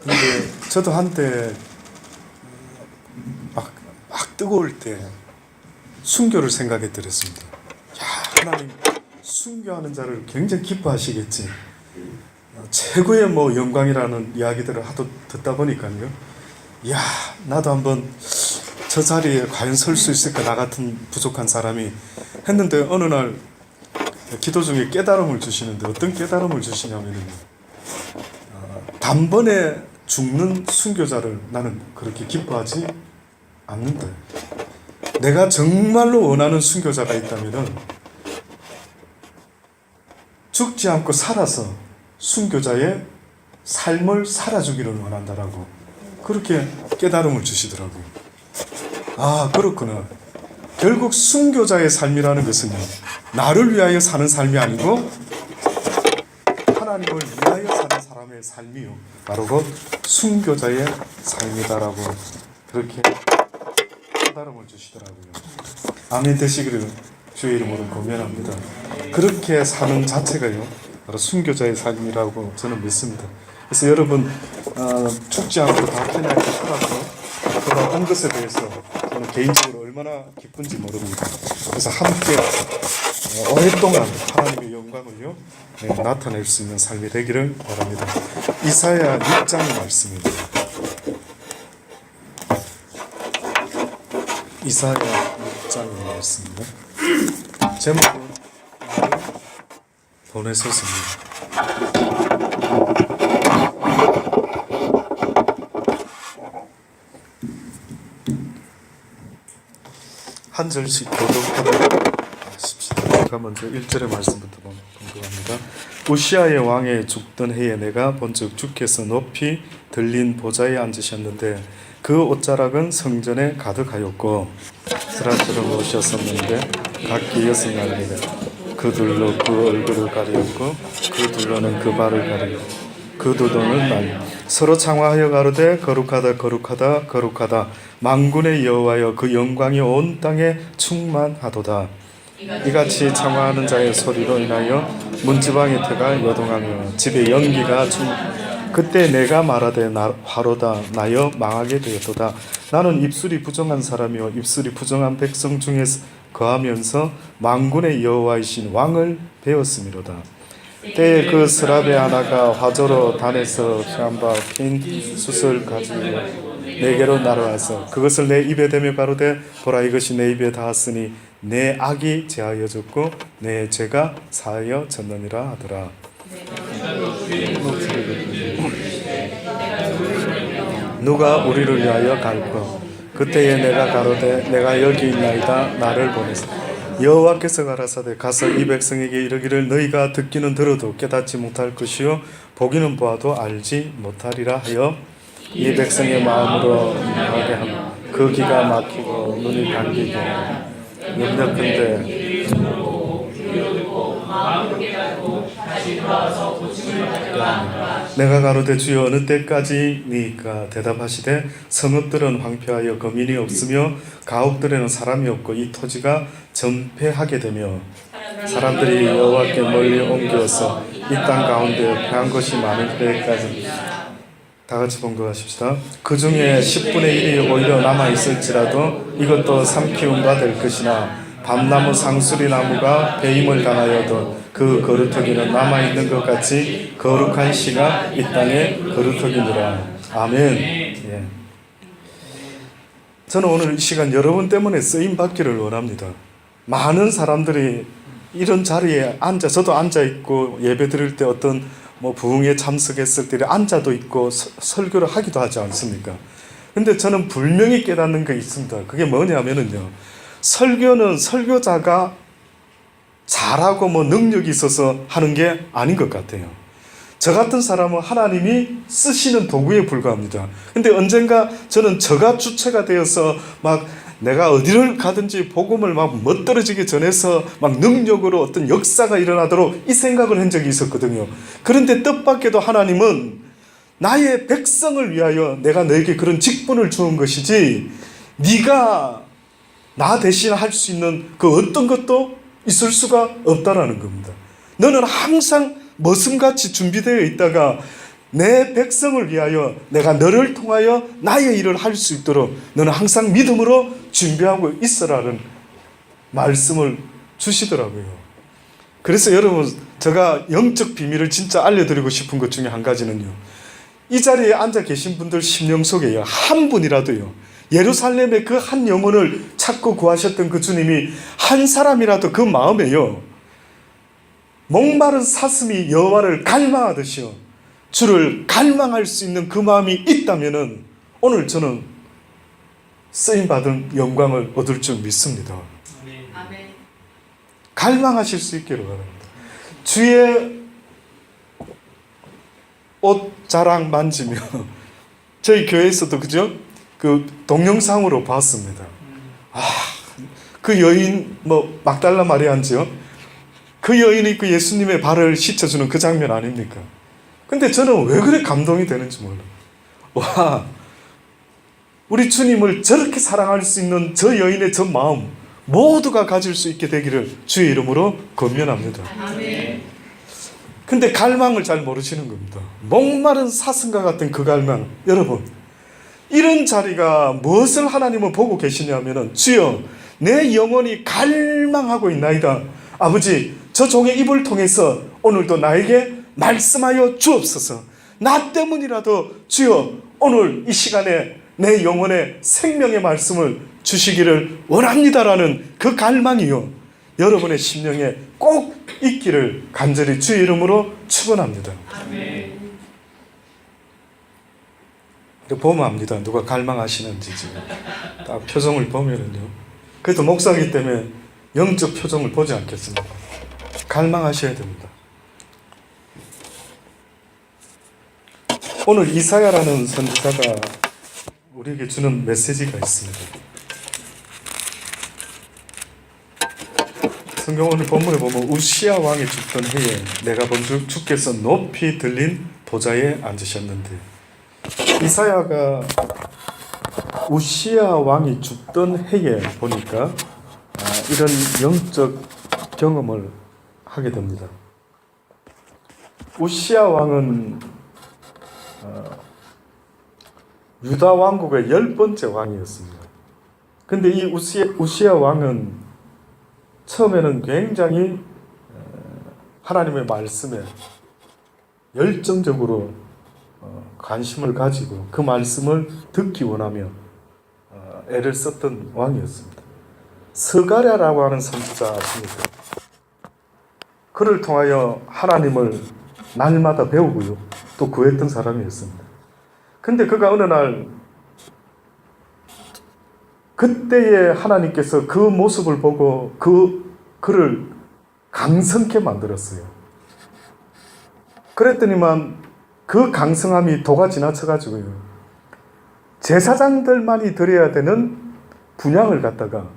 근데 저도 한때 막 뜨거울 때 순교를 생각했더랬습니다. 야, 하나님 순교하는 자를 굉장히 기뻐하시겠지. 최고의 뭐 영광이라는 이야기들을 하도 듣다 보니까요. 야, 나도 한번 저 자리에 과연 설 수 있을까, 나 같은 부족한 사람이 했는데, 어느 날 기도 중에 깨달음을 주시는데, 어떤 깨달음을 주시냐면요, 단번에 죽는 순교자를 나는 그렇게 기뻐하지 않는다. 내가 정말로 원하는 순교자가 있다면은 죽지 않고 살아서 순교자의 삶을 살아주기를 원한다라고 그렇게 깨달음을 주시더라고요. 아, 그렇구나. 결국 순교자의 삶이라는 것은요, 나를 위하여 사는 삶이 아니고 하나님을 위하여 사는 사람의 삶이요, 바로 그 순교자의 삶이다라고 그렇게 깨달음을 주시더라고요. 아멘 되시기를 주의 이름으로 고면합니다. 그렇게 사는 자체가요, 바로 순교자의 삶이라고 저는 믿습니다. 그래서 여러분, 죽지 않고 다 편하게 살아서 돌아온 것에 대해서 저는 개인적으로 얼마나 기쁜지 모릅니다. 그래서 함께 오랫동안 하나님의 영광을요, 나타낼 수 있는 삶이 되기를 바랍니다. 이사야 6장의 말씀입니다. 이사야 6장의 말씀입니다. 제목은 보내소서입니다. 한 절씩 교독하도록 하십시다. 제가 먼저 1절의 말씀부터 공부합니다. 우시아의 왕의 죽던 해에 내가 본즉 주께서 높이 들린 보좌에 앉으셨는데 그 옷자락은 성전에 가득하였고 스라처럼 오셨었는데 각기 6날이라 그 둘로 그 얼굴을 가리었고 그 둘로는 그 발을 가리고 그 두도는 날 서로 창화하여 가로되 거룩하다 거룩하다 거룩하다 만군의 여호와여 그 영광이 온 땅에 충만하도다. 이같이 창화하는 자의 소리로 인하여 문지방의 터가 요동하며 집에 연기가 그때 내가 말하되 화로다 나여 망하게 되었도다. 나는 입술이 부정한 사람이요 입술이 부정한 백성 중에 거하면서 만군의 여호와이신 왕을 배웠음이로다. 때에 그 스라베 하나가 화조로 단에서 피한바 핀 숯을 가지고 내게로 날아와서 그것을 내 입에 대며 가로되 보라 이것이 내 입에 닿았으니 내 악이 제하여졌고 내 죄가 사하여졌느니라 하더라. 누가 우리를 위하여 갈까? 그때에 내가 가로되 내가 여기 있나이다 나를 보내소. 여호와께서 가라사대 가서 이 백성에게 이르기를 너희가 듣기는 들어도 깨닫지 못할 것이요 보기는 보아도 알지 못하리라 하여 이 백성의 마음으로 임하게 하며 그 귀가 막히고 눈이 감기게 염려컨대 내가 가로되 주여 어느 때까지니까 대답하시되 성읍들은 황폐하여 거민이 없으며 가옥들에는 사람이 없고 이 토지가 전폐하게 되며 사람들이 여호와께 멀리 옮겨서 이 땅 가운데 패한 것이 많을 때까지 다 같이 봉독하십시다. 그 중에 10분의 1이 오히려 남아있을지라도 이것도 삼키운 바 될 것이나 밤나무 상수리 나무가 배임을 당하여도 그 거루터기는 남아있는 것 같이 거룩한 씨가 이 땅에 거루터기니라. 아멘. 예. 저는 오늘 이 시간 여러분 때문에 쓰임 받기를 원합니다. 많은 사람들이 이런 자리에 저도 앉아있고 예배 드릴 때 어떤 부흥에 참석했을 때 앉아도 있고 설교를 하기도 하지 않습니까? 근데 저는 분명히 깨닫는 게 있습니다. 그게 뭐냐면요, 설교는 설교자가 잘하고 능력이 있어서 하는 게 아닌 것 같아요. 저 같은 사람은 하나님이 쓰시는 도구에 불과합니다. 근데 언젠가 저는 저가 주체가 되어서 내가 어디를 가든지 복음을 멋들어지게 전해서 능력으로 어떤 역사가 일어나도록 이 생각을 한 적이 있었거든요. 그런데 뜻밖에도 하나님은 나의 백성을 위하여 내가 너에게 그런 직분을 주는 것이지 네가 나 대신 할 수 있는 그 어떤 것도 있을 수가 없다라는 겁니다. 너는 항상 머슴같이 준비되어 있다가 내 백성을 위하여 내가 너를 통하여 나의 일을 할 수 있도록 너는 항상 믿음으로 준비하고 있어라는 말씀을 주시더라고요. 그래서 여러분, 제가 영적 비밀을 진짜 알려드리고 싶은 것 중에 한 가지는요, 이 자리에 앉아 계신 분들 심령 속에요, 한 분이라도요, 예루살렘의 그 한 영혼을 찾고 구하셨던 그 주님이 한 사람이라도 그 마음에요, 목마른 사슴이 여호와를 갈망하듯이요, 주를 갈망할 수 있는 그 마음이 있다면은 오늘 저는 쓰임받은 영광을 얻을 줄 믿습니다. 아멘. 갈망하실 수 있기를 바랍니다. 주의 옷 자랑 만지며 저희 교회에서도 그죠? 그 동영상으로 봤습니다. 그 여인 막달라 마리아인지요? 그 여인이 그 예수님의 발을 씻어주는 그 장면 아닙니까? 근데 저는 왜 그래 감동이 되는지 몰라요. 와, 우리 주님을 저렇게 사랑할 수 있는 저 여인의 저 마음 모두가 가질 수 있게 되기를 주의 이름으로 권면합니다. 아멘. 근데 갈망을 잘 모르시는 겁니다. 목마른 사슴과 같은 그 갈망. 여러분, 이런 자리가 무엇을 하나님은 보고 계시냐면은, 주여 내 영혼이 갈망하고 있나이다. 아버지, 저 종의 입을 통해서 오늘도 나에게 말씀하여 주옵소서. 나 때문이라도 주여 오늘 이 시간에 내 영혼의 생명의 말씀을 주시기를 원합니다라는 그 갈망이요, 여러분의 심령에 꼭 있기를 간절히 주의 이름으로 축원합니다. 아멘. 보면 압니다. 누가 갈망하시는지. 지금 딱 표정을 보면은요, 그래도 목사이기 때문에 영적 표정을 보지 않겠습니다. 갈망하셔야 됩니다. 오늘 이사야라는 선지자가 우리에게 주는 메시지가 있습니다. 성경 오늘 본문에 보면 우시야 왕이 죽던 해에 내가 본즉 주께서 높이 들린 보좌에 앉으셨는데, 이사야가 우시야 왕이 죽던 해에 보니까 이런 영적 경험을 하게 됩니다. 우시야 왕은 유다 왕국의 10번째 왕이었습니다. 근데 이 우시야 왕은 처음에는 굉장히 하나님의 말씀에 열정적으로 관심을 가지고 그 말씀을 듣기 원하며 애를 썼던 왕이었습니다. 스가랴라고 하는 선지자 아십니까? 그를 통하여 하나님을 날마다 배우고요, 또 구했던 사람이었습니다. 근데 그가 어느 날 그때에 하나님께서 그 모습을 보고 그를 강성케 만들었어요. 그랬더니만 그 강성함이 도가 지나쳐가지고요, 제사장들만이 드려야 되는 분향을 갖다가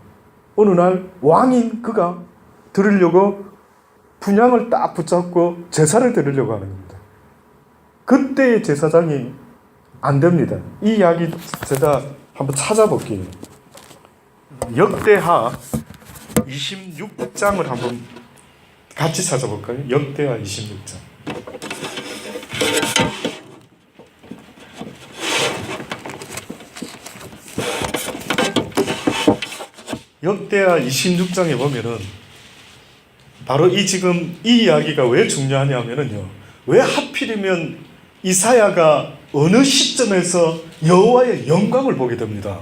어느 날 왕인 그가 드리려고 분향을 딱 붙잡고 제사를 드리려고 하는 겁니다. 그때의 제사장이 안 됩니다. 이 이야기 제가 한번 찾아볼게요. 역대하 26장을 한번 같이 찾아볼까요? 역대하 26장. 역대하 26장에 보면은 바로 지금 이 이야기가 왜 중요하냐면은요, 왜 하필이면 이사야가 어느 시점에서 여호와의 영광을 보게 됩니다.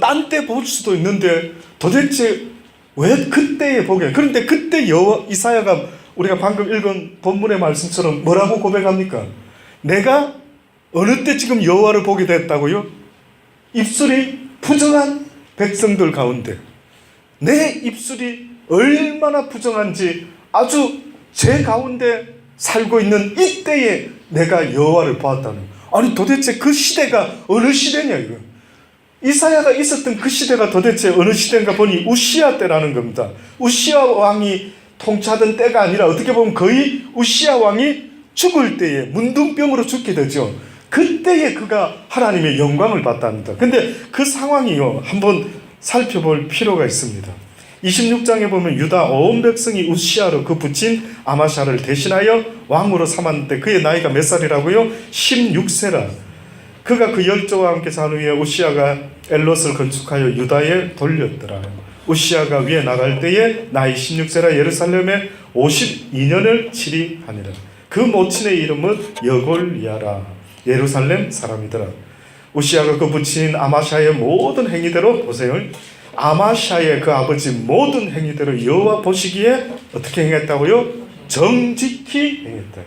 딴 때 볼 수도 있는데 도대체 왜 그때에 보게? 그런데 그때 이사야가 우리가 방금 읽은 본문의 말씀처럼 뭐라고 고백합니까? 내가 어느 때 지금 여호와를 보게 됐다고요? 입술이 부정한 백성들 가운데 내 입술이 얼마나 부정한지 아주 제 가운데 살고 있는 이때에 내가 여호와를 보았다는. 아니 도대체 그 시대가 어느 시대냐 이거. 이사야가 있었던 그 시대가 도대체 어느 시대인가 보니 우시야 때라는 겁니다. 우시야 왕이 통치하던 때가 아니라 어떻게 보면 거의 우시야 왕이 죽을 때에 문둥병으로 죽게 되죠. 그때에 그가 하나님의 영광을 봤답니다. 근데 그 상황이요, 한번 살펴볼 필요가 있습니다. 26장에 보면 유다 온 백성이 우시아로 그 부친 아마샤를 대신하여 왕으로 삼았는데 그의 나이가 몇 살이라고요? 16세라. 그가 그 열조와 함께 산 후에 우시아가 엘롯을 건축하여 유다에 돌렸더라. 우시아가 위에 나갈 때에 나이 16세라 예루살렘에 52년을 치리하니라. 그 모친의 이름은 여골리아라. 예루살렘 사람이더라. 우시아가 그 부친 아마샤의 모든 행위대로, 보세요, 아마샤의 그 아버지 모든 행위대로 여호와 보시기에 어떻게 행했다고요? 정직히 행했다.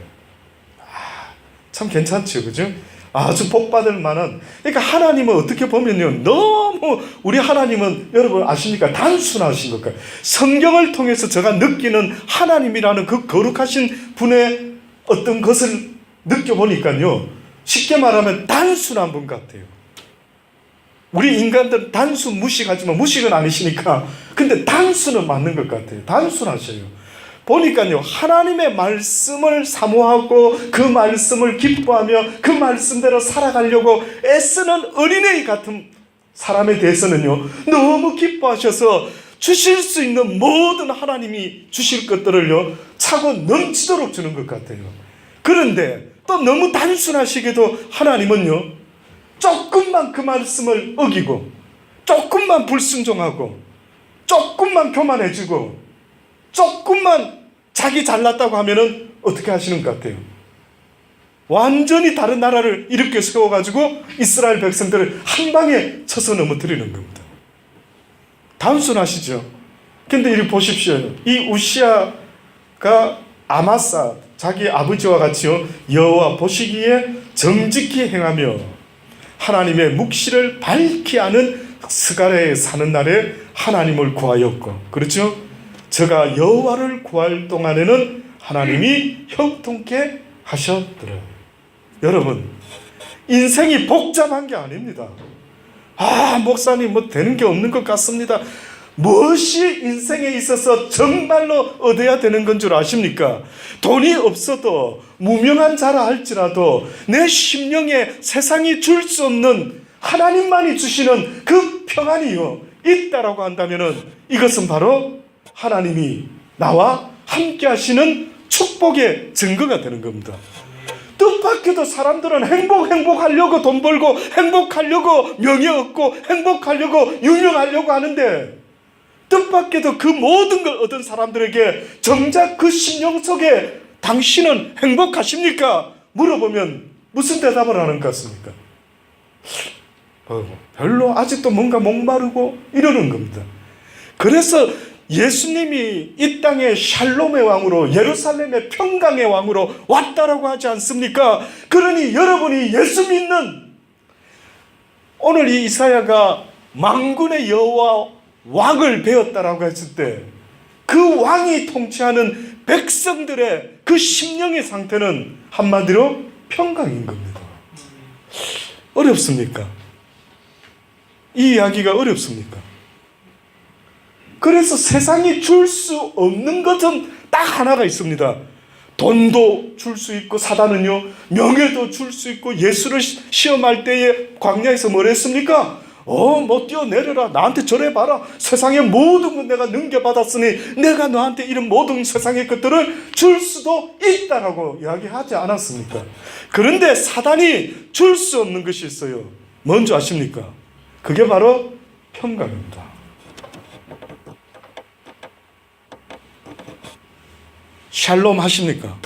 참 괜찮죠, 그죠? 아주 복받을 만한. 그러니까 하나님은 어떻게 보면요, 너무 우리 하나님은 여러분 아십니까? 단순하신 것 같아요. 성경을 통해서 제가 느끼는 하나님이라는 그 거룩하신 분의 어떤 것을 느껴보니까요, 쉽게 말하면 단순한 분 같아요. 우리 인간들은 단순 무식하지만 무식은 아니시니까, 근데 단순은 맞는 것 같아요. 단순하셔요. 보니까요, 하나님의 말씀을 사모하고 그 말씀을 기뻐하며 그 말씀대로 살아가려고 애쓰는 어린애 같은 사람에 대해서는요, 너무 기뻐하셔서 주실 수 있는 모든 하나님이 주실 것들을요, 차고 넘치도록 주는 것 같아요. 그런데 또 너무 단순하시게도 하나님은요, 조금만 그 말씀을 어기고, 조금만 불순종하고, 조금만 교만해지고, 조금만 자기 잘났다고 하면은 어떻게 하시는 것 같아요? 완전히 다른 나라를 일으켜 세워가지고 이스라엘 백성들을 한 방에 쳐서 넘어뜨리는 겁니다. 단순하시죠? 근데 이리 보십시오. 이 우시아가 아마사, 자기 아버지와 같이요, 여호와 보시기에 정직히 행하며 하나님의 묵시를 밝히 아는 스가랴에 사는 날에 하나님을 구하였고, 그렇죠? 저가 여호와를 구할 동안에는 하나님이 형통케 하셨더라. 여러분, 인생이 복잡한 게 아닙니다. 목사님 뭐 되는 게 없는 것 같습니다. 무엇이 인생에 있어서 정말로 얻어야 되는 건 줄 아십니까? 돈이 없어도 무명한 자라 할지라도 내 심령에 세상이 줄 수 없는 하나님만이 주시는 그 평안이요 있다라고 한다면은 이것은 바로 하나님이 나와 함께 하시는 축복의 증거가 되는 겁니다. 뜻밖에도 사람들은 행복하려고 돈 벌고, 행복하려고 명예 얻고, 행복하려고 유명하려고 하는데, 뜻밖에도 그 모든 걸 얻은 사람들에게 정작 그 심령 속에 당신은 행복하십니까? 물어보면 무슨 대답을 하는 것 같습니까? 별로, 아직도 뭔가 목마르고 이러는 겁니다. 그래서 예수님이 이 땅에 샬롬의 왕으로, 예루살렘의 평강의 왕으로 왔다라고 하지 않습니까? 그러니 여러분이 예수 믿는, 오늘 이 이사야가 만군의 여호와 왕을 배웠다라고 했을 때 그 왕이 통치하는 백성들의 그 심령의 상태는 한마디로 평강인 겁니다. 어렵습니까? 이 이야기가 어렵습니까? 그래서 세상이 줄 수 없는 것은 딱 하나가 있습니다. 돈도 줄 수 있고, 사단은요 명예도 줄 수 있고, 예수를 시험할 때에 광야에서 뭘 했습니까? 뭐 뛰어내려라, 나한테 절해봐라, 세상의 모든 것 내가 넘겨받았으니 내가 너한테 이런 모든 세상의 것들을 줄 수도 있다라고 이야기하지 않았습니까? 그런데 사단이 줄 수 없는 것이 있어요. 뭔지 아십니까? 그게 바로 평강입니다. 샬롬 하십니까?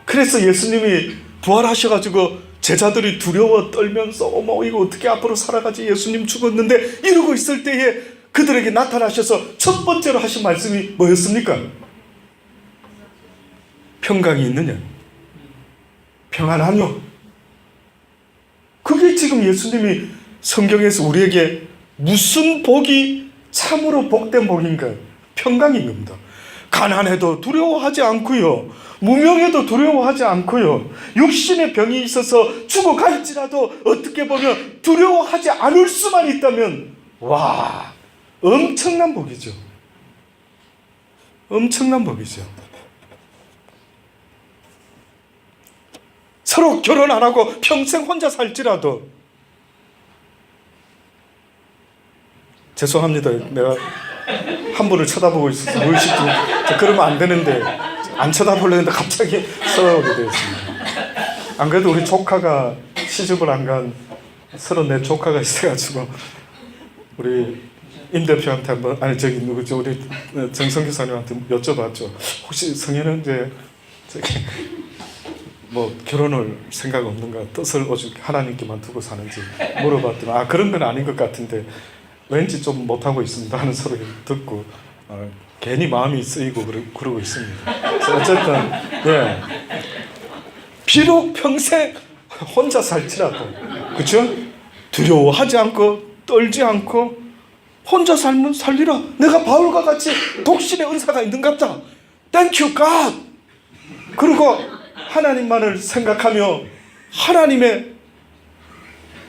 그래서 예수님이 부활하셔가지고 제자들이 두려워 떨면서 이거 어떻게 앞으로 살아가지, 예수님 죽었는데 이러고 있을 때에 그들에게 나타나셔서 첫 번째로 하신 말씀이 뭐였습니까? 평강이 있느냐? 평안하뇨? 그게 지금 예수님이 성경에서 우리에게 무슨 복이 참으로 복된 복인가? 평강인 겁니다. 가난해도 두려워하지 않고요, 무명해도 두려워하지 않고요, 육신의 병이 있어서 죽어갈지라도 어떻게 보면 두려워하지 않을 수만 있다면, 와, 엄청난 복이죠. 엄청난 복이죠. 서로 결혼 안 하고 평생 혼자 살지라도, 죄송합니다, 내가 한 분을 쳐다보고 있어서 무의식 중에 그러면 안 되는데 안 쳐다보려는데 갑자기 쳐다보게 되었습니다. 안 그래도 우리 조카가 시집을 안 간 34 조카가 있어가지고 우리 임 대표한테 한번 아니 저기 누구죠 우리 정성 교사님한테 여쭤봤죠. 혹시 성현은 이제 저기 뭐 결혼을 생각 없는가 뜻을 오직 하나님께만 두고 사는지 물어봤더니 아 그런 건 아닌 것 같은데 왠지 좀 못하고 있습니다 하는 소리를 듣고 괜히 마음이 쓰이고 그러고 있습니다. 그래서 어쨌든 예 비록 평생 혼자 살지라도 그렇죠? 두려워하지 않고 떨지 않고 혼자 살리라. 내가 바울과 같이 독신의 은사가 있는갑다. 땡큐 갓. 그리고 하나님만을 생각하며 하나님의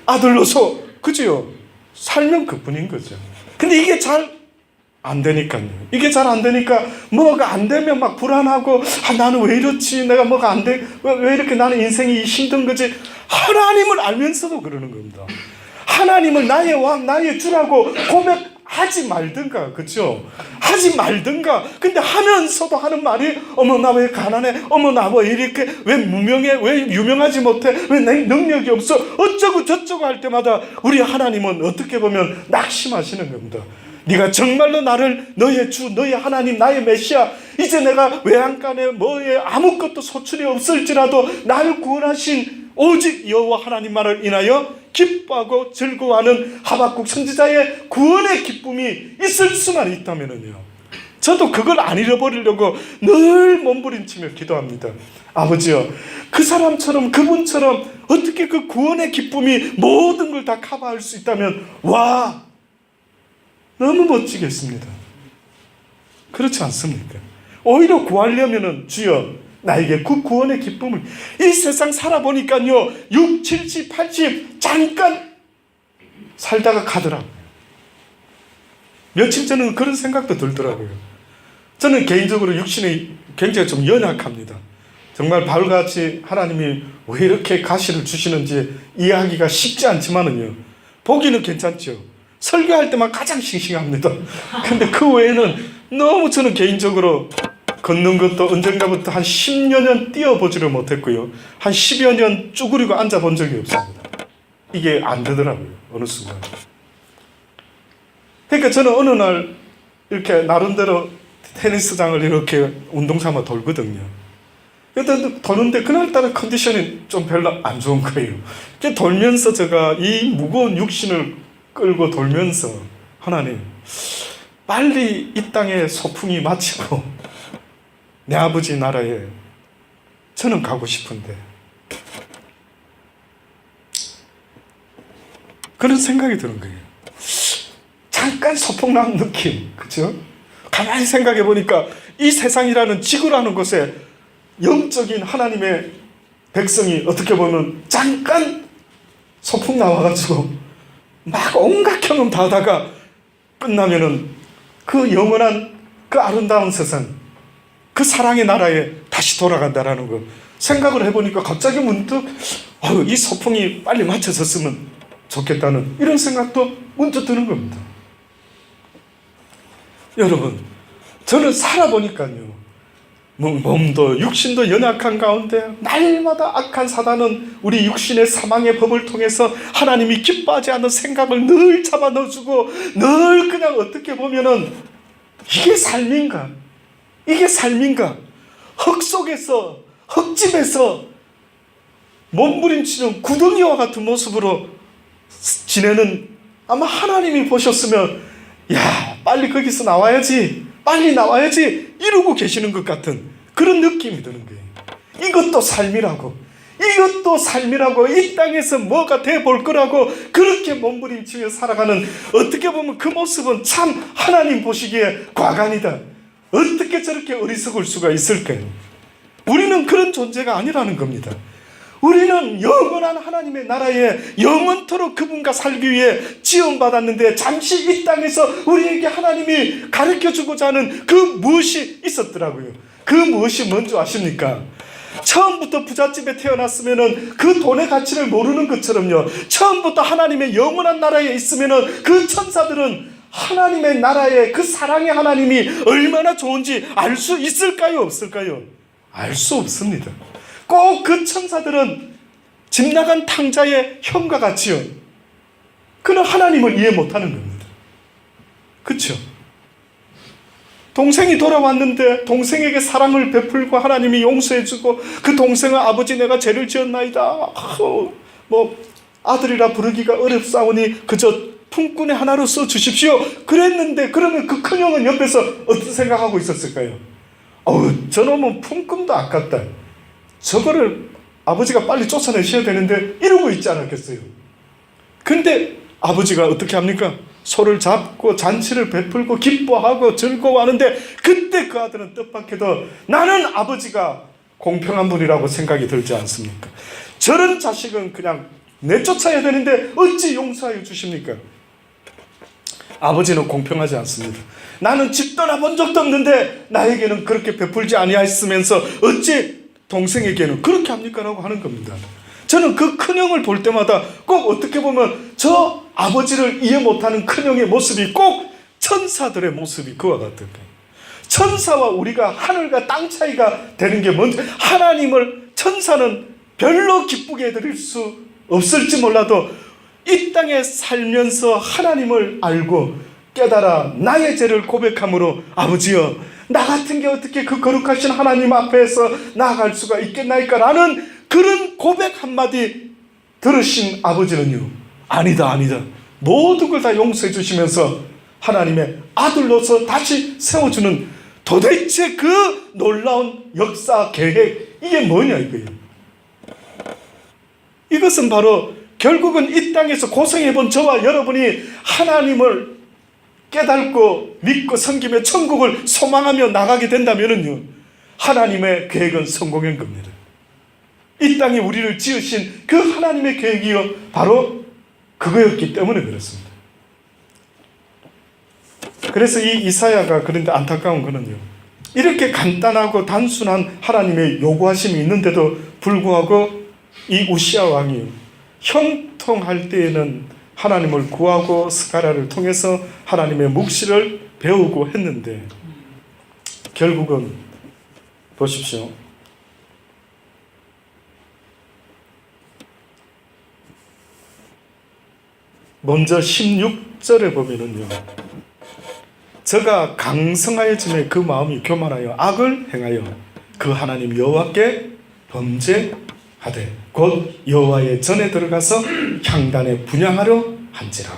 아들로서 그죠? 살면 그뿐인 거죠. 근데 이게 잘 안 되니까요. 이게 잘 안 되니까 뭐가 안 되면 막 불안하고 아, 나는 왜 이렇지? 내가 뭐가 안 돼? 왜 이렇게 나는 인생이 힘든 거지? 하나님을 알면서도 그러는 겁니다. 하나님을 나의 왕, 나의 주라고 고백하지 말든가, 그렇죠? 하지 말든가. 근데 하면서도 하는 말이 어머 나 왜 가난해? 어머 나 왜 이렇게 왜 무명해? 왜 유명하지 못해? 왜 내 능력이 없어? 어쩌고 저쩌고 할 때마다 우리 하나님은 어떻게 보면 낙심하시는 겁니다. 네가 정말로 나를 너의 주, 너의 하나님, 나의 메시아 이제 내가 외양간에 뭐에 아무것도 소출이 없을지라도 나를 구원하신 오직 여호와 하나님만을 인하여 기뻐하고 즐거워하는 하박국 선지자의 구원의 기쁨이 있을 수만 있다면요. 저도 그걸 안 잃어버리려고 늘 몸부림치며 기도합니다. 아버지요, 그 사람처럼 그분처럼 어떻게 그 구원의 기쁨이 모든 걸 다 커버할 수 있다면 와 너무 멋지겠습니다. 그렇지 않습니까? 오히려 구하려면은 주여 나에게 그 구원의 기쁨을 이 세상 살아보니까요 6, 70, 80 잠깐 살다가 가더라고요. 며칠 전에는 그런 생각도 들더라고요. 저는 개인적으로 육신이 굉장히 좀 연약합니다. 정말 바울같이 하나님이 왜 이렇게 가시를 주시는지 이해하기가 쉽지 않지만은요 보기는 괜찮죠. 설교할 때만 가장 싱싱합니다. 근데 그 외에는 너무 저는 개인적으로 걷는 것도 언젠가부터 한 10여 년 뛰어보지를 못했고요. 한 10여 년 쭈그리고 앉아본 적이 없습니다. 이게 안 되더라고요. 어느 순간. 그러니까 저는 어느 날 이렇게 나름대로 테니스장을 이렇게 운동삼아 돌거든요. 그런데 도는데 그날따라 컨디션이 좀 별로 안 좋은 거예요. 돌면서 제가 이 무거운 육신을 끌고 돌면서 하나님 빨리 이 땅의 소풍이 마치고 내 아버지 나라에 저는 가고 싶은데 그런 생각이 드는 거예요. 잠깐 소풍난 느낌, 그렇죠? 가만히 생각해 보니까 이 세상이라는 지구라는 곳에 영적인 하나님의 백성이 어떻게 보면 잠깐 소풍 나와가지고 막 온갖 경험 다 하다가 끝나면은 그 영원한 그 아름다운 세상, 그 사랑의 나라에 다시 돌아간다라는 거 생각을 해보니까 갑자기 문득 이 소풍이 빨리 맞춰졌으면 좋겠다는 이런 생각도 문득 드는 겁니다. 여러분, 저는 살아보니까요 몸도 육신도 연약한 가운데 날마다 악한 사단은 우리 육신의 사망의 법을 통해서 하나님이 기뻐하지 않는 생각을 늘 잡아 넣어주고 늘 그냥 어떻게 보면은 이게 삶인가? 이게 삶인가? 흙 속에서 흙집에서 몸부림치는 구덩이와 같은 모습으로 지내는 아마 하나님이 보셨으면 야 빨리 거기서 나와야지 빨리 나와야지 이러고 계시는 것 같은 그런 느낌이 드는 거예요. 이것도 삶이라고 이것도 삶이라고 이 땅에서 뭐가 돼볼 거라고 그렇게 몸부림치며 살아가는 어떻게 보면 그 모습은 참 하나님 보시기에 과간이다. 어떻게 저렇게 어리석을 수가 있을까요? 우리는 그런 존재가 아니라는 겁니다. 우리는 영원한 하나님의 나라에 영원토록 그분과 살기 위해 지원받았는데 잠시 이 땅에서 우리에게 하나님이 가르쳐주고자 하는 그 무엇이 있었더라고요. 그 무엇이 뭔지 아십니까? 처음부터 부잣집에 태어났으면 그 돈의 가치를 모르는 것처럼요 처음부터 하나님의 영원한 나라에 있으면 그 천사들은 하나님의 나라의 그 사랑의 하나님이 얼마나 좋은지 알 수 있을까요? 없을까요? 알 수 없습니다. 꼭 그 천사들은 집 나간 탕자의 형과 같이요. 그는 하나님을 이해 못하는 겁니다. 그렇죠? 동생이 돌아왔는데 동생에게 사랑을 베풀고 하나님이 용서해주고 그 동생은 아버지 내가 죄를 지었나이다. 아들이라 부르기가 어렵사오니 그저 품꾼의 하나로 써주십시오. 그랬는데 그러면 그 큰형은 옆에서 어떤 생각하고 있었을까요? 저놈은 품꾼도 아깝다. 저거를 아버지가 빨리 쫓아내셔야 되는데 이러고 있지 않았겠어요? 근데 아버지가 어떻게 합니까? 소를 잡고 잔치를 베풀고 기뻐하고 즐거워하는데 그때 그 아들은 뜻밖에도 나는 아버지가 공평한 분이라고 생각이 들지 않습니까? 저런 자식은 그냥 내쫓아야 되는데 어찌 용서하여 주십니까? 아버지는 공평하지 않습니다. 나는 집 떠나본 적도 없는데 나에게는 그렇게 베풀지 아니하였으면서 어찌 동생에게는 그렇게 합니까? 라고 하는 겁니다. 저는 그 큰형을 볼 때마다 꼭 어떻게 보면 저 아버지를 이해 못하는 큰형의 모습이 꼭 천사들의 모습이 그와 같은 거예요. 천사와 우리가 하늘과 땅 차이가 되는 게 뭔지, 하나님을 천사는 별로 기쁘게 해드릴 수 없을지 몰라도 이 땅에 살면서 하나님을 알고 깨달아 나의 죄를 고백함으로 아버지여 나 같은 게 어떻게 그 거룩하신 하나님 앞에서 나아갈 수가 있겠나이까 라는 그런 고백 한마디 들으신 아버지는요, 아니다 모든 걸 다 용서해 주시면서 하나님의 아들로서 다시 세워주는 도대체 그 놀라운 역사 계획, 이게 뭐냐 이거예요. 이것은 바로 결국은 이 땅에서 고생해본 저와 여러분이 하나님을 깨닫고 믿고 섬기며 천국을 소망하며 나가게 된다면요, 하나님의 계획은 성공한 겁니다. 이 땅에 우리를 지으신 그 하나님의 계획이요 바로 그거였기 때문에 그렇습니다. 그래서 이 이사야가 그런데 안타까운 거는요, 이렇게 간단하고 단순한 하나님의 요구하심이 있는데도 불구하고 이 우시야 왕이 형통할 때에는 하나님을 구하고 스가랴를 통해서 하나님의 묵시를 배우고 했는데 결국은 보십시오. 먼저 16절에 보면은요, 저가 강성하여짐에 그 마음이 교만하여 악을 행하여 그 하나님 여호와께 범죄하되 곧 여호와의 전에 들어가서 향단에 분향하려 한지라.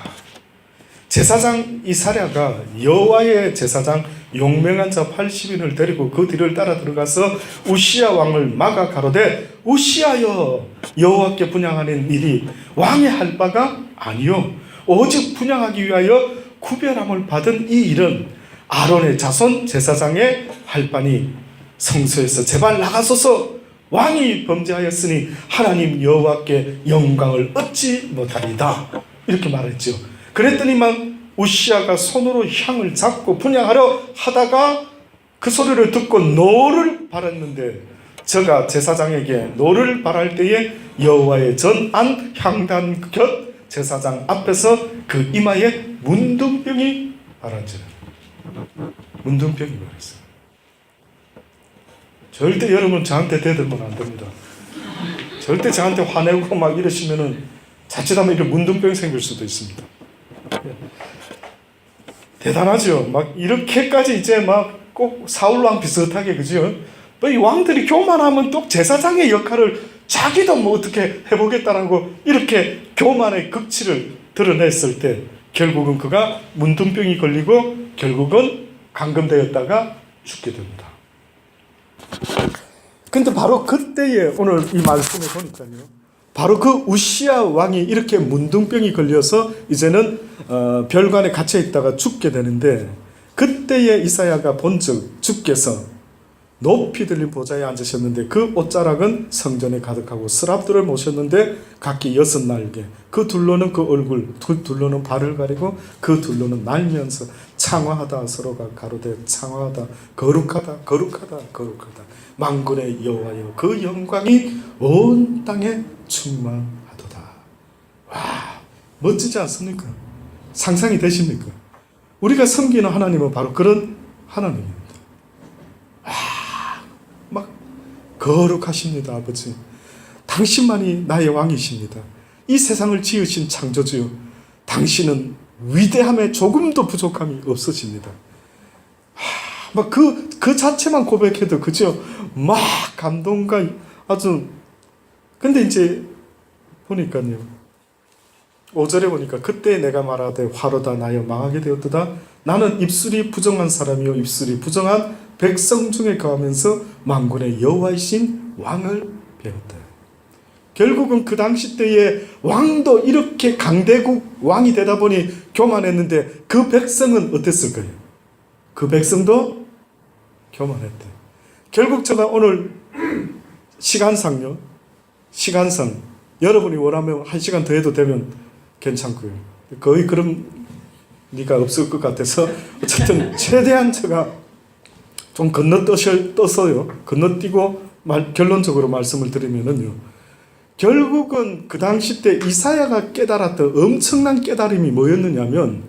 제사장 이사랴가 여호와의 제사장 용맹한 자 80인을 데리고 그 뒤를 따라 들어가서 우시야 왕을 막아 가로되 우시야여 여호와께 분향하는 일이 왕이 할 바가 아니요 오직 분향하기 위하여 구별함을 받은 이 일은 아론의 자손 제사장의 할 바니 성소에서 제발 나가소서. 왕이 범죄하였으니 하나님 여호와께 영광을 얻지 못하리다. 이렇게 말했죠. 그랬더니만 우시야가 손으로 향을 잡고 분향하려 하다가 그 소리를 듣고 노를 바랐는데 저가 제사장에게 노를 바랄 때에 여호와의 전안 향단 곁 제사장 앞에서 그 이마에 문둥병이 발한지라. 문둥병이 발했어요. 절대 여러분 저한테 대들면 안 됩니다. 절대 저한테 화내고 막 이러시면은 자칫하면 이렇게 문둥병이 생길 수도 있습니다. 대단하죠. 막 이렇게까지 이제 막 꼭 사울왕 비슷하게, 그죠? 이 왕들이 교만하면 또 제사장의 역할을 자기도 뭐 어떻게 해보겠다라고 이렇게 교만의 극치를 드러냈을 때 결국은 그가 문둥병이 걸리고 결국은 감금되었다가 죽게 됩니다. 근데 바로 그때에 오늘 이 말씀을 보니까요, 바로 그 우시야 왕이 이렇게 문둥병이 걸려서 이제는 별관에 갇혀 있다가 죽게 되는데 그때에 이사야가 본즉 주께서 높이 들린 보좌에 앉으셨는데 그 옷자락은 성전에 가득하고 스랍들을 모셨는데 각기 6날개, 그 둘로는 그 얼굴, 그 둘로는 발을 가리고 그 둘로는 날면서 창화하다 서로가 가로되 창화하다 거룩하다 거룩하다 거룩하다 만군의 여호와여 그 영광이 온 땅에 충만하도다. 와, 멋지지 않습니까? 상상이 되십니까? 우리가 섬기는 하나님은 바로 그런 하나님입니다. 막 거룩하십니다, 아버지. 당신만이 나의 왕이십니다. 이 세상을 지으신 창조주요, 당신은 위대함에 조금도 부족함이 없으십니다. 막 그 자체만 고백해도 그죠? 막 감동과 아주. 근데 이제 보니까요, 5절에 보니까 그때 내가 말하되 화로다 나여 망하게 되었도다. 나는 입술이 부정한 사람이요 입술이 부정한 백성 중에 거하면서 만군의 여호와이신 왕을 배웠다. 결국은 그 당시 때에 왕도 이렇게 강대국 왕이 되다 보니 교만했는데 그 백성은 어땠을 거예요? 그 백성도 교만했대. 결국 제가 오늘 시간상 여러분이 원하면 1시간 더 해도 되면 괜찮고요. 거의 그런 리가 없을 것 같아서 어쨌든 최대한 제가 좀 건너뛰어요. 건너뛰고 결론적으로 말씀을 드리면은요. 결국은 그 당시 때 이사야가 깨달았던 엄청난 깨달음이 뭐였느냐면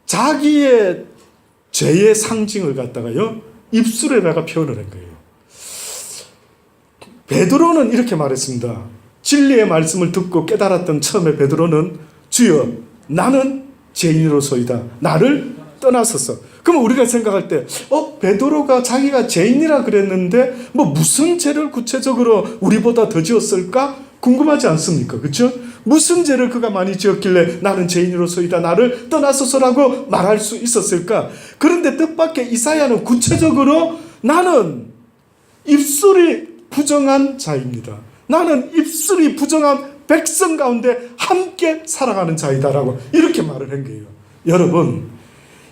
자기의 죄의 상징을 갖다가요 입술에다가 표현을 한 거예요. 베드로는 이렇게 말했습니다. 진리의 말씀을 듣고 깨달았던 처음에 베드로는 주여 나는 죄인으로소이다. 나를 떠나소서. 그럼 우리가 생각할 때 베드로가 자기가 죄인이라 그랬는데 뭐 무슨 죄를 구체적으로 우리보다 더 지었을까? 궁금하지 않습니까? 그렇죠? 무슨 죄를 그가 많이 지었길래 나는 죄인으로소이다. 나를 떠나소서라고 말할 수 있었을까? 그런데 뜻밖의 이사야는 구체적으로 나는 입술이 부정한 자입니다. 나는 입술이 부정한 백성 가운데 함께 살아가는 자이다라고 이렇게 말을 한 거예요. 여러분,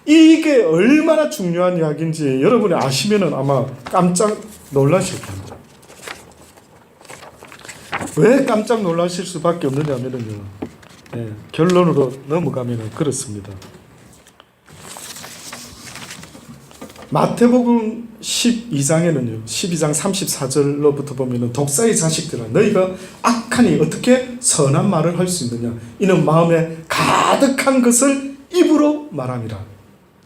이게 얼마나 중요한 이야기인지 여러분이 아시면은 아마 깜짝 놀라실 겁니다. 왜 깜짝 놀라실 수밖에 없느냐면요, 결론으로 넘어가면은 그렇습니다. 마태복음 12장에는요, 12장 34절로부터 보면은 독사의 자식들아, 너희가 악하니 어떻게 선한 말을 할 수 있느냐? 이는 마음에 가득한 것을 입으로 말함이라.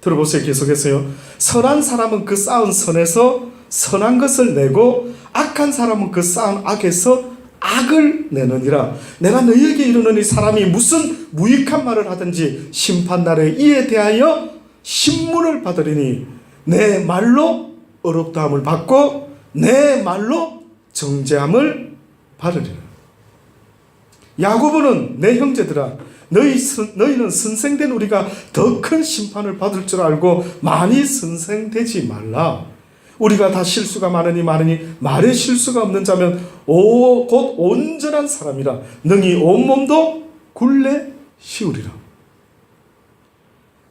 들어보세요. 계속해서요. 선한 사람은 그 쌓은 선에서 선한 것을 내고 악한 사람은 그 쌓은 악에서 악을 내느니라. 내가 너희에게 이르노니 사람이 무슨 무익한 말을 하든지 심판날에 이에 대하여 신문을 받으리니 내 말로 어렵다함을 받고 내 말로 정죄함을 받으리라. 야고보는 내 형제들아 너희는 선생된 우리가 더 큰 심판을 받을 줄 알고 많이 선생되지 말라. 우리가 다 실수가 많으니 말에 실수가 없는 자면 곧 온전한 사람이라. 능히 온몸도 굴레 씌우리라.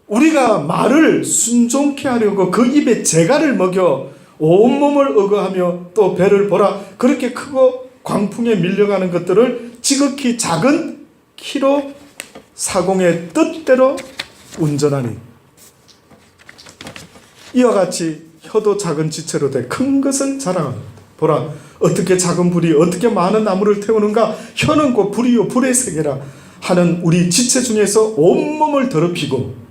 우리가 말을 순종케 하려고 그 입에 재갈을 먹여 온몸을 어거하며 또 배를 보라. 그렇게 크고 광풍에 밀려가는 것들을 지극히 작은 키로 사공의 뜻대로 운전하니 이와 같이 혀도 작은 지체로 돼 큰 것을 자랑하는. 보라 어떻게 작은 불이 어떻게 많은 나무를 태우는가. 혀는 곧 불이요 불의 세계라 하는 우리 지체 중에서 온몸을 더럽히고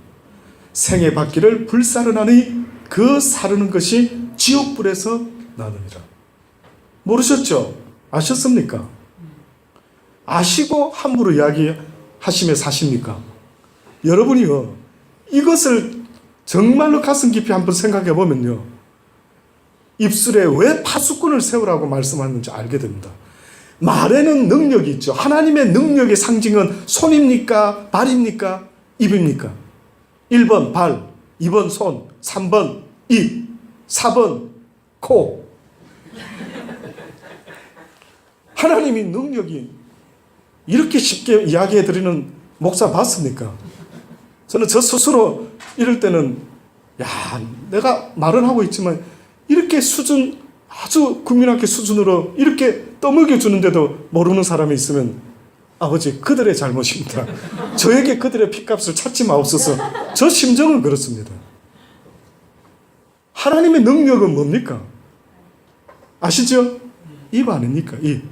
생의 받기를 불사르나니 그 사르는 것이 지옥불에서 나느니라. 모르셨죠? 아셨습니까? 아시고 함부로 이야기하시며 사십니까? 여러분이요, 이것을 정말로 가슴 깊이 한번 생각해 보면요, 입술에 왜 파수꾼을 세우라고 말씀하는지 알게 됩니다. 말에는 능력이 있죠. 하나님의 능력의 상징은 손입니까? 발입니까? 입입니까? 1번 발, 2번 손, 3번 입, 4번 코. 하나님이 능력이 이렇게 쉽게 이야기해드리는 목사 봤습니까? 저는 저 스스로 이럴 때는 내가 말은 하고 있지만 이렇게 아주 국민학교 수준으로 이렇게 떠먹여주는데도 모르는 사람이 있으면 아버지 그들의 잘못입니다. 저에게 그들의 핏값을 찾지 마옵소서. 저 심정은 그렇습니다. 하나님의 능력은 뭡니까? 아시죠? 입 아닙니까? 입.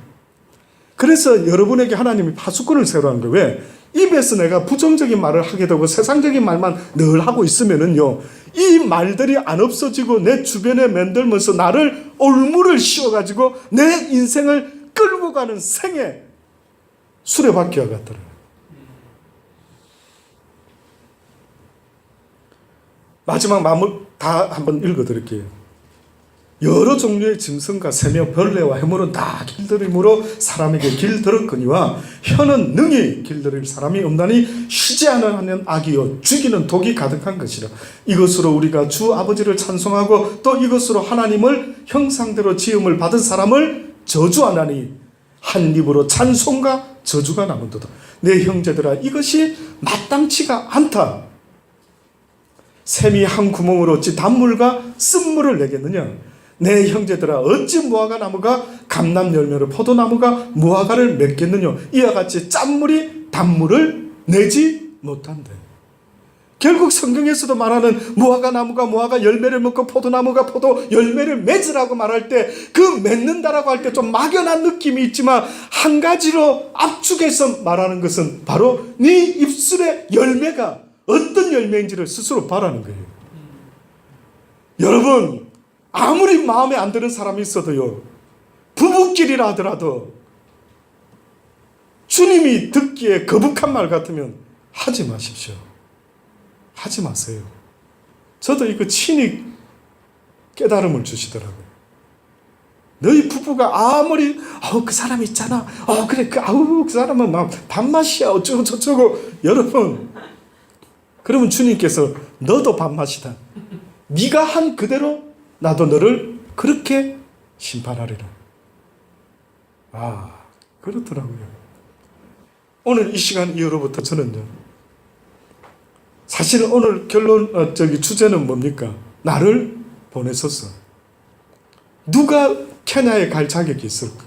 그래서 여러분에게 하나님이 파수꾼을 세우라는 거예요. 왜? 입에서 내가 부정적인 말을 하게 되고 세상적인 말만 늘 하고 있으면은요, 이 말들이 안 없어지고 내 주변에 맴돌면서 나를 올무를 씌워가지고 내 인생을 끌고 가는 생의 수레바퀴와 같더라고요. 마지막 마무리 다 한번 읽어드릴게요. 여러 종류의 짐승과 새며 벌레와 해물은 다 길들임으로 사람에게 길들었거니와 혀는 능히 길들일 사람이 없나니 쉬지 않으면 악이요 죽이는 독이 가득한 것이라. 이것으로 우리가 주 아버지를 찬송하고 또 이것으로 하나님을 형상대로 지음을 받은 사람을 저주하나니 한 입으로 찬송과 저주가 나온도다. 내 형제들아, 이것이 마땅치가 않다. 샘이 한 구멍으로 어찌 단물과 쓴물을 내겠느냐. 내 형제들아, 어찌 무화과 나무가 감람 열매로 포도나무가 무화과를 맺겠느냐. 이와 같이 짠물이 단물을 내지 못한대. 결국 성경에서도 말하는 무화과 나무가 무화과 열매를 먹고 포도나무가 포도 열매를 맺으라고 말할 때 그 맺는다라고 할 때 좀 막연한 느낌이 있지만 한 가지로 압축해서 말하는 것은 바로 네 입술의 열매가 어떤 열매인지를 스스로 바라는 거예요. 여러분, 아무리 마음에 안 드는 사람이 있어도요, 부부끼리라 하더라도 주님이 듣기에 거북한 말 같으면 하지 마십시오. 하지 마세요. 저도 이거 친히 깨달음을 주시더라고요. 너희 부부가 아무리 그 사람 있잖아, 그래, 그 사람은 막 밥맛이야 어쩌고 저쩌고. 여러분, 그러면 주님께서 너도 밥맛이다. 네가 한 그대로 나도 너를 그렇게 심판하리라. 그렇더라고요. 오늘 이 시간 이후로부터 저는요, 사실 오늘 주제는 뭡니까? 나를 보내소서. 누가 케냐에 갈 자격이 있을까?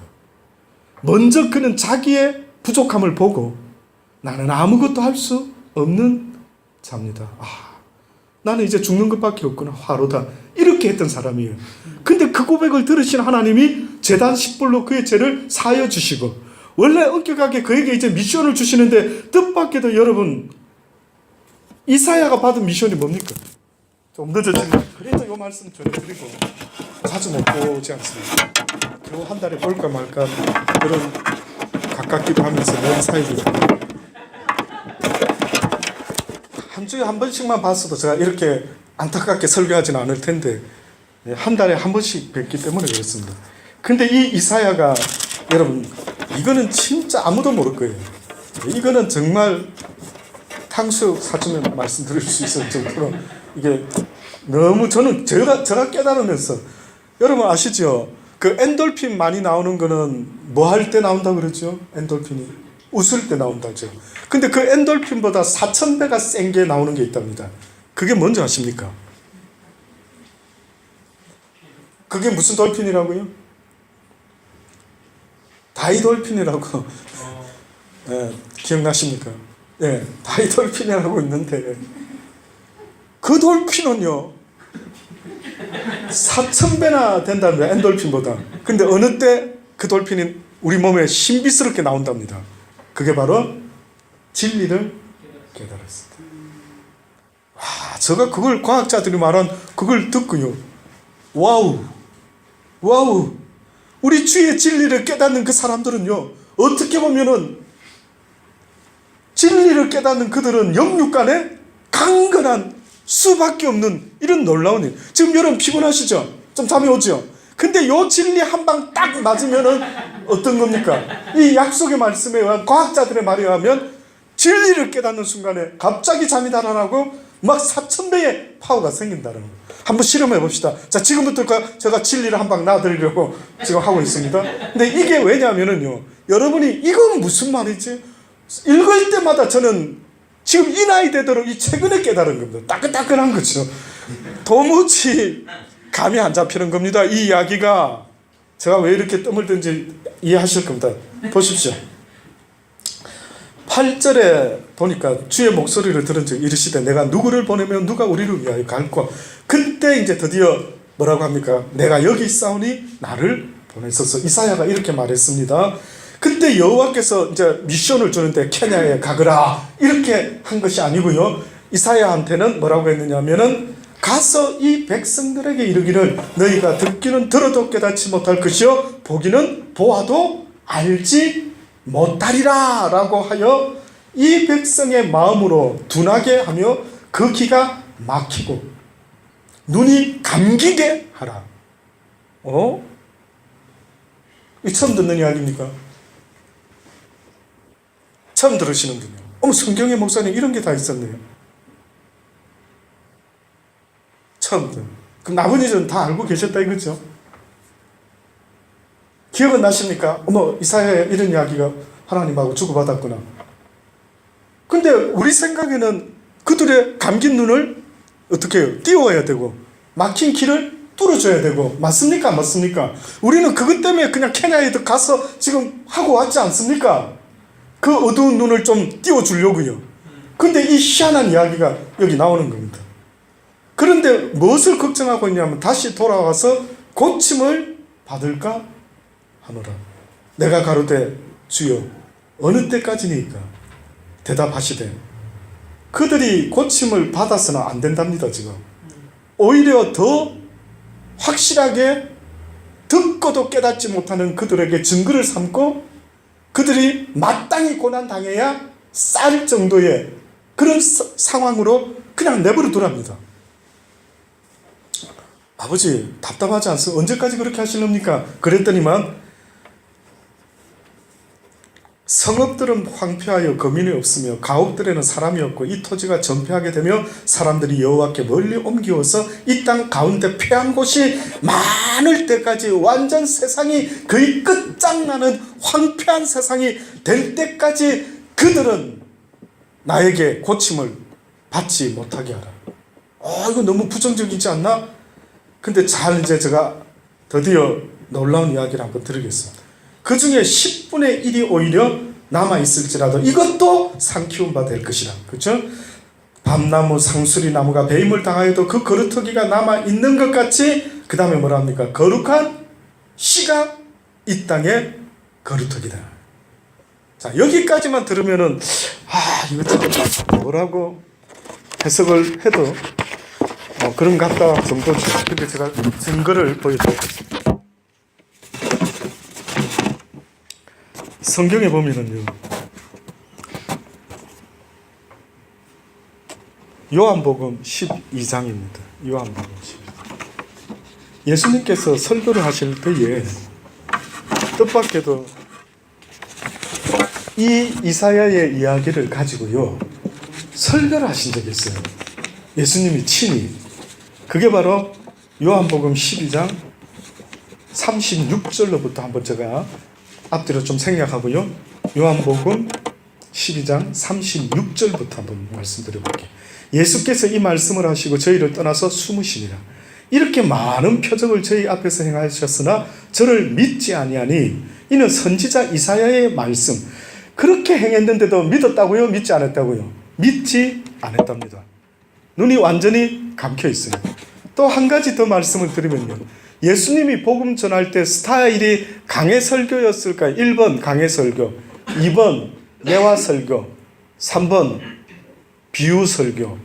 먼저 그는 자기의 부족함을 보고 나는 아무것도 할 수 없는 자입니다. 나는 이제 죽는 것밖에 없구나. 화로다. 이렇게 했던 사람이에요. 근데 그 고백을 들으신 하나님이 제단 10불로 그의 죄를 사하여 주시고, 원래 엄격하게 그에게 이제 미션을 주시는데 뜻밖에도 여러분, 이사야가 받은 미션이 뭡니까? 좀 늦어지면 그래도 이 말씀 전해드리고 자주 못 보지 않습니까? 겨우 한 달에 볼까 말까 그런 가깝기도 하면서 먼 사이도 한 주에 한 번씩만 봤어도 제가 이렇게 안타깝게 설교하지는 않을 텐데 한 달에 한 번씩 뵙기 때문에 그렇습니다. 근데 이 이사야가 여러분, 이거는 진짜 아무도 모를 거예요. 이거는 정말 탕수육 사주면 말씀드릴 수 있을 정도로 이게 너무 제가 깨달으면서, 여러분 아시죠? 그 엔돌핀 많이 나오는 거는 뭐 할 때 나온다고 그러죠? 엔돌핀이 웃을 때 나온다죠. 근데 그 엔돌핀보다 4000배가 센 게 나오는 게 있답니다. 그게 뭔지 아십니까? 그게 무슨 돌핀이라고요? 다이돌핀이라고. 기억나십니까? 다이돌핀이라고 있는데 그 돌핀은요 4000배나 된답니다. 엔돌핀보다. 근데 어느 때 그 돌핀이 우리 몸에 신비스럽게 나온답니다. 그게 바로 진리를 깨달았습니다. 제가 그걸 과학자들이 말한 그걸 듣고요, 와우, 우리 주의 진리를 깨닫는 그 사람들은요, 어떻게 보면은 진리를 깨닫는 그들은 영육간에 강건한 수밖에 없는 이런 놀라운 일. 지금 여러분 피곤하시죠? 좀 잠이 오죠? 근데 요 진리 한 방 딱 맞으면은 어떤 겁니까? 이 약속의 말씀에 의한, 과학자들의 말에 의하면 진리를 깨닫는 순간에 갑자기 잠이 달아나고 막 4000배의 파워가 생긴다는 거예요. 한번 실험해 봅시다. 자, 지금부터 제가 진리를 한 방 놔드리려고 지금 하고 있습니다. 근데 이게 왜냐면은요, 여러분이 이건 무슨 말이지? 읽을 때마다 저는 지금 이 나이 되도록 이 최근에 깨달은 겁니다. 따끈따끈한 거죠. 도무지 감이 안 잡히는 겁니다. 이 이야기가 제가 왜 이렇게 떠물든지 이해하실 겁니다. 보십시오. 8절에 보니까 주의 목소리를 들은 즉 이르시되 내가 누구를 보내면 누가 우리를 위하여 갈까. 그때 이제 드디어 뭐라고 합니까? 내가 여기 있사오니 나를 보내소서. 이사야가 이렇게 말했습니다. 그때 여호와께서 이제 미션을 주는데 케냐에 가거라 이렇게 한 것이 아니고요. 이사야한테는 뭐라고 했느냐면은 가서 이 백성들에게 이르기를 너희가 듣기는 들어도 깨닫지 못할 것이요 보기는 보아도 알지 못하리라 라고 하여 이 백성의 마음으로 둔하게 하며 그 귀가 막히고 눈이 감기게 하라. 이 처음 듣는 이야기입니까? 처음 들으시는군요. 성경에 목사님 이런 게 다 있었네요. 처음 듣. 그럼 나머지는 다 알고 계셨다 이거죠? 기억은 나십니까? 이사야에 이런 이야기가 하나님하고 주고받았구나. 근데 우리 생각에는 그들의 감긴 눈을 어떻게 해요? 띄워야 되고 막힌 길을 뚫어줘야 되고 맞습니까? 안 맞습니까? 우리는 그것 때문에 그냥 케냐에 가서 지금 하고 왔지 않습니까? 그 어두운 눈을 좀 띄워주려고요. 근데 이 희한한 이야기가 여기 나오는 겁니다. 그런데 무엇을 걱정하고 있냐면 다시 돌아와서 고침을 받을까 하노라. 내가 가로되 주여 어느 때까지니까 대답하시되 그들이 고침을 받아서는 안 된답니다. 지금 오히려 더 확실하게 듣고도 깨닫지 못하는 그들에게 증거를 삼고 그들이 마땅히 고난당해야 쌀 정도의 그런 상황으로 그냥 내버려 두랍니다. 아버지 답답하지 않습니까? 언제까지 그렇게 하실랍니까? 그랬더니만 성읍들은 황폐하여 거민이 없으며 가옥들에는 사람이 없고 이 토지가 전폐하게 되며 사람들이 여호와께 멀리 옮기어서 이 땅 가운데 폐한 곳이 많을 때까지 완전 세상이 거의 끝장나는 황폐한 세상이 될 때까지 그들은 나에게 고침을 받지 못하게 하라. 이거 너무 부정적이지 않나? 근데 잘 이제 제가 드디어 놀라운 이야기를 한번 드리겠습니다. 그 중에 10분의 1이 오히려 남아있을지라도 이것도 상키운 바 될 것이라. 그렇죠? 밤나무, 상수리 나무가 배임을 당하여도 그 거루터기가 남아있는 것 같이 그 다음에 뭐라 합니까? 거룩한 씨가 이 땅의 거루터기다. 자, 여기까지만 들으면은 이거 진짜 뭐라고 해석을 해도 그런 것 같다 정도죠. 근데 제가 증거를 보여드리겠습니다. 성경에 보면은요, 요한복음 12장입니다. 요한복음 12장. 예수님께서 설교를 하실 때에 뜻밖에도 이 이사야의 이야기를 가지고요 설교를 하신 적이 있어요. 예수님이 친히. 그게 바로 요한복음 12장 36절로부터 한번 제가 앞뒤로 좀 생략하고요. 요한복음 12장 36절부터 한번 말씀드려볼게요. 예수께서 이 말씀을 하시고 저희를 떠나서 숨으시니라. 이렇게 많은 표적을 저희 앞에서 행하셨으나 저를 믿지 아니하니 이는 선지자 이사야의 말씀. 그렇게 행했는데도 믿었다고요? 믿지 않았다고요? 믿지 않았답니다. 눈이 완전히 감겨 있어요. 또 한 가지 더 말씀을 드리면요. 예수님이 복음 전할 때 스타일이 강해 설교였을까요? 1번 강해 설교, 2번 예화 설교, 3번 비유 설교.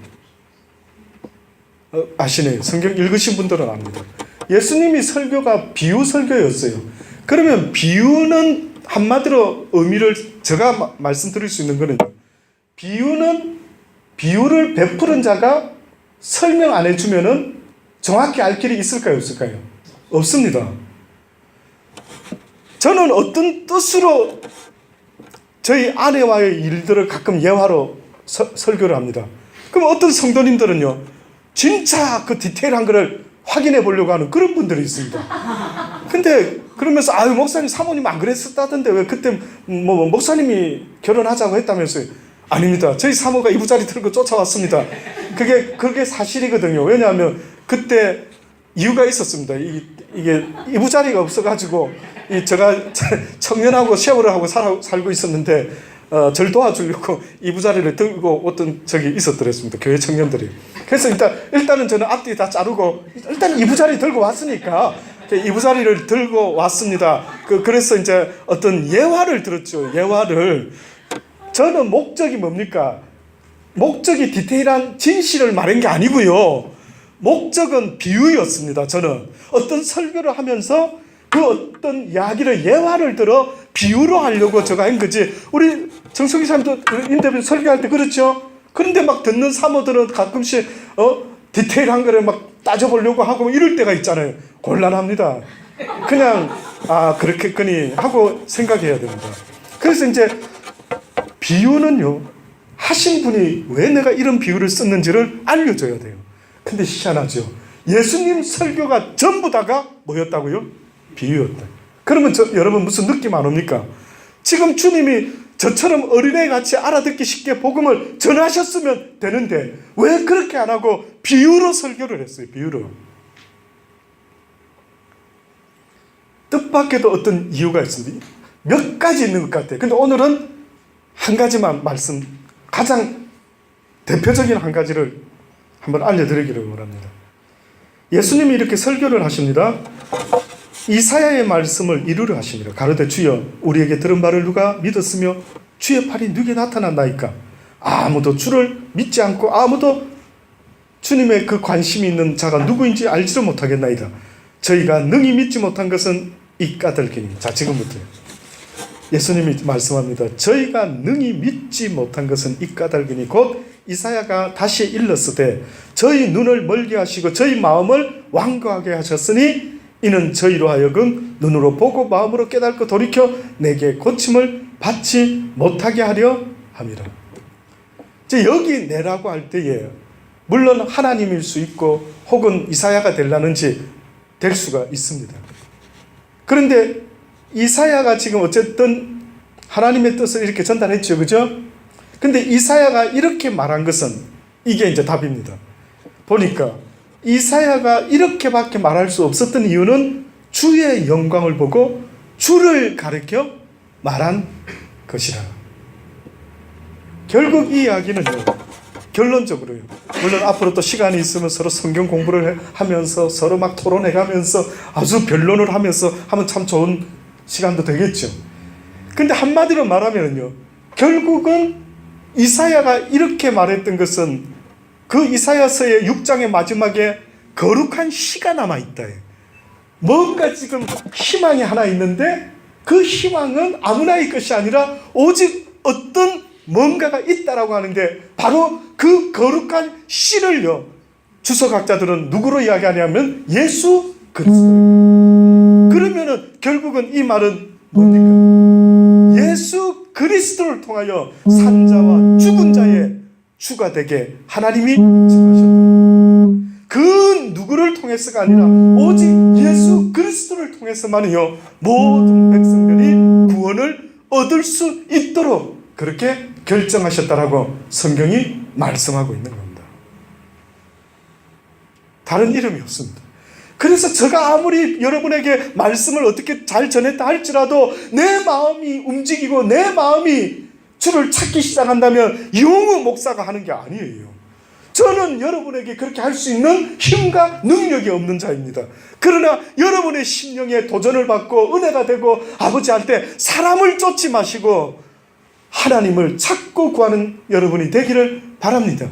아시네요. 성경 읽으신 분들은 압니다. 예수님이 설교가 비유 설교였어요. 그러면 비유는 한마디로 의미를 제가 말씀드릴 수 있는 거는 비유는 비유를 베푸는 자가 설명 안 해주면은 정확히 알 길이 있을까요? 없을까요? 없습니다. 저는 어떤 뜻으로 저희 아내와의 일들을 가끔 예화로 설교를 합니다. 그럼 어떤 성도님들은요, 진짜 그 디테일한 거를 확인해 보려고 하는 그런 분들이 있습니다. 근데 그러면서 목사님 사모님 안 그랬었다던데 왜 그때 목사님이 결혼하자고 했다면서요? 아닙니다. 저희 사모가 이부자리 들고 쫓아왔습니다. 그게 사실이거든요. 왜냐하면 그때 이유가 있었습니다. 이게 이부자리가 없어가지고 제가 청년하고 쉐어를 하고 살고 있었는데 절 도와주려고 이부자리를 들고 어떤 적이 있었더랬습니다. 교회 청년들이. 그래서 일단은 저는 앞뒤 다 자르고 일단 이부자리 들고 왔으니까 이부자리를 들고 왔습니다. 그래서 이제 어떤 예화를 들었죠. 예화를. 저는 목적이 뭡니까? 목적이 디테일한 진실을 말한 게 아니고요. 목적은 비유였습니다. 저는 어떤 설교를 하면서 그 어떤 이야기를 예화를 들어 비유로 하려고 제가 한 거지. 우리 정석희 사람도 인터뷰 설교할 때 그렇죠. 그런데 막 듣는 사모들은 가끔씩 디테일한 거를 막 따져보려고 하고 이럴 때가 있잖아요. 곤란합니다. 그냥 그렇겠거니 하고 생각해야 됩니다. 그래서 이제 비유는요, 하신 분이 왜 내가 이런 비유를 썼는지를 알려줘야 돼요. 근데 희한하죠. 예수님 설교가 전부 다가 뭐였다고요? 비유였다. 그러면 여러분 무슨 느낌 안 옵니까? 지금 주님이 저처럼 어린애같이 알아듣기 쉽게 복음을 전하셨으면 되는데 왜 그렇게 안 하고 비유로 설교를 했어요? 비유로. 뜻밖에도 어떤 이유가 있습니다. 몇 가지 있는 것 같아요. 근데 오늘은 한 가지만 가장 대표적인 한 가지를 한번 알려드리기를 원합니다. 예수님이 이렇게 설교를 하십니다. 이사야의 말씀을 이루려 하십니다. 가로되 주여 우리에게 들은 바를 누가 믿었으며 주의 팔이 누게 나타났나이까. 아무도 주를 믿지 않고 아무도 주님의 그 관심이 있는 자가 누구인지 알지를 못하겠나이다. 저희가 능히 믿지 못한 것은 이까들기니. 자, 지금부터요. 예수님이 말씀합니다. 저희가 능히 믿지 못한 것은 이까닭이니 곧 이사야가 다시 일렀으되 저희 눈을 멀게 하시고 저희 마음을 완고하게 하셨으니 이는 저희로 하여금 눈으로 보고 마음으로 깨닫고 돌이켜 내게 고침을 받지 못하게 하려 함이라. 이제 여기 내라고 할 때에 물론 하나님일 수 있고 혹은 이사야가 되려는지 될 수가 있습니다. 그런데 이사야가 지금 어쨌든 하나님의 뜻을 이렇게 전달했죠. 그죠? 근데 이사야가 이렇게 말한 것은 이게 이제 답입니다. 보니까 이사야가 이렇게밖에 말할 수 없었던 이유는 주의 영광을 보고 주를 가리켜 말한 것이라. 결국 이 이야기는요, 결론적으로요. 물론 앞으로 또 시간이 있으면 서로 성경 공부를 하면서 서로 막 토론해 가면서 아주 변론을 하면서 하면 참 좋은 시간도 되겠죠. 근데 한마디로 말하면요, 결국은 이사야가 이렇게 말했던 것은 그 이사야서의 6장의 마지막에 거룩한 시가 남아있다. 뭔가 지금 희망이 하나 있는데 그 희망은 아무나의 것이 아니라 오직 어떤 뭔가가 있다라고 하는데 바로 그 거룩한 씨를요, 주석학자들은 누구로 이야기하냐면 예수 그리스도. 그러면은 결국은 이 말은 뭡니까? 예수 그리스도를 통하여 산자와 죽은 자의 주가 되게 하나님이 증하셨다. 그 누구를 통해서가 아니라 오직 예수 그리스도를 통해서만이요 모든 백성들이 구원을 얻을 수 있도록 그렇게 결정하셨다라고 성경이 말씀하고 있는 겁니다. 다른 이름이 없습니다. 그래서 제가 아무리 여러분에게 말씀을 어떻게 잘 전했다 할지라도 내 마음이 움직이고 내 마음이 주를 찾기 시작한다면 이용우 목사가 하는 게 아니에요. 저는 여러분에게 그렇게 할 수 있는 힘과 능력이 없는 자입니다. 그러나 여러분의 심령에 도전을 받고 은혜가 되고 아버지 할 때 사람을 쫓지 마시고 하나님을 찾고 구하는 여러분이 되기를 바랍니다.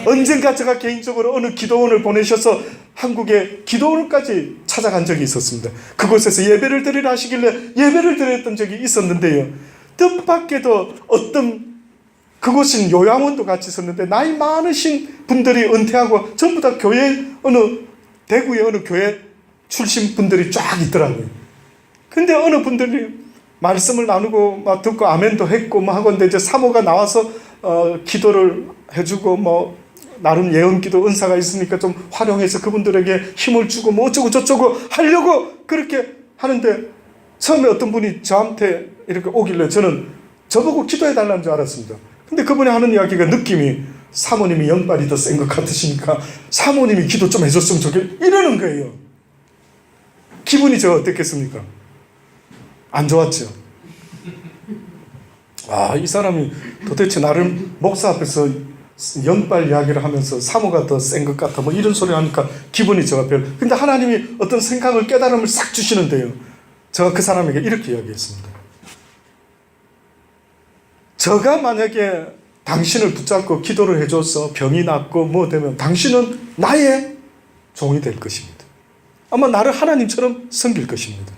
언젠가 제가 개인적으로 어느 기도원을 보내셔서 한국의 기도원까지 찾아간 적이 있었습니다. 그곳에서 예배를 드리라 하시길래 예배를 드렸던 적이 있었는데요, 뜻밖에도 어떤 그곳은 요양원도 같이 있었는데 나이 많으신 분들이 은퇴하고 전부 다 교회 대구의 어느 교회 출신 분들이 쫙 있더라고요. 근데 어느 분들이 말씀을 나누고 막 듣고 아멘도 했고 뭐 하고, 이제 사모가 나와서 기도를 해주고 뭐 나름 예언기도 은사가 있으니까 좀 활용해서 그분들에게 힘을 주고 뭐 어쩌고 저쩌고 하려고 그렇게 하는데, 처음에 어떤 분이 저한테 이렇게 오길래 저는 저보고 기도해달라는 줄 알았습니다. 근데 그분이 하는 이야기가 느낌이 사모님이 연발이 더 센 것 같으시니까 사모님이 기도 좀 해줬으면 좋겠 이러는 거예요. 기분이 저 어땠겠습니까? 안 좋았죠. 이 사람이 도대체 나를 목사 앞에서 연발 이야기를 하면서 사모가 더 센 것 같아 뭐 이런 소리 하니까 기분이 제가 근데 하나님이 어떤 생각을 깨달음을 싹 주시는데요, 제가 그 사람에게 이렇게 이야기했습니다. 저가 만약에 당신을 붙잡고 기도를 해줘서 병이 낫고 뭐 되면 당신은 나의 종이 될 것입니다. 아마 나를 하나님처럼 섬길 것입니다.